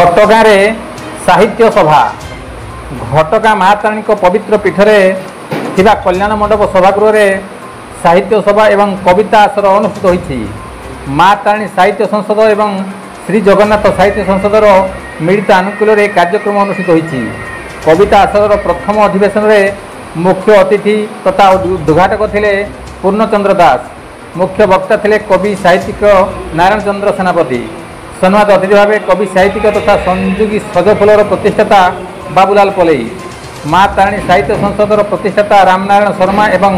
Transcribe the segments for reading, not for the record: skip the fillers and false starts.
घटगाँ साहित्य सभा घटगाँ महातारिणी पवित्र पीठरे थिबा कल्याण मंडप सभागृह रे साहित्य सभा एवं कविता आसर अनुष्ठित होईछि। माँ तारिणी साहित्य संसद एवं श्री जगन्नाथ साहित्य संसदर मिलित आनुकूल्य रे कार्यक्रम अनुष्ठित होईछि। कविता आसर प्रथम अधिवेशन रे मुख्य अतिथि तथा उद्घाटक थिले पूर्णचंद्र दास। मुख्य वक्ता थिले कवि साहित्यिक नारायण चंद्र सेनापति। सम्मानित अतिथि भाव कवि साहित्यिक तथा संयोगी सजफुलर प्रतिष्ठाता बाबूलाल पलेई, माँ तारिणी साहित्य संसदर प्रतिष्ठाता रामनारायण शर्मा एवं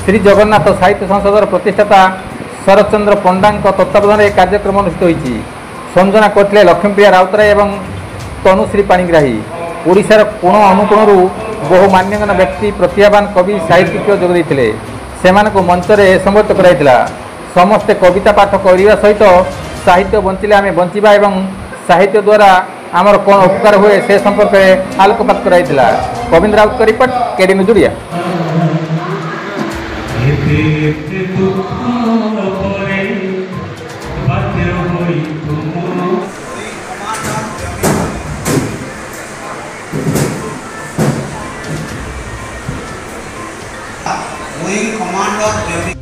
श्री जगन्नाथ साहित्य संसदर प्रतिष्ठाता शरद चंद्र पंडा तत्वावधान कार्यक्रम अनुष्ठित होईछि। संयोजना करथिले लक्ष्मीप्रिया राउतराय एवं तनुश्री पाणिग्राही। ओडिशार कोण अनुकोणरू बहु मान्यगण्य व्यक्ति प्रतिभावान कवि साहित्यिक जोग देइथिले। सेमानकु मंचरे संबोधित कराइथिला। समस्ते कविता पाठ करने सहित साहित्य बंचिले आमे बंचिबा एवं साहित्य द्वारा आमर कौन उपकार हुए से संपर्क में आलोकपात कराइथिला। गोविंद राउत का report, KD news Odia. Wing Commander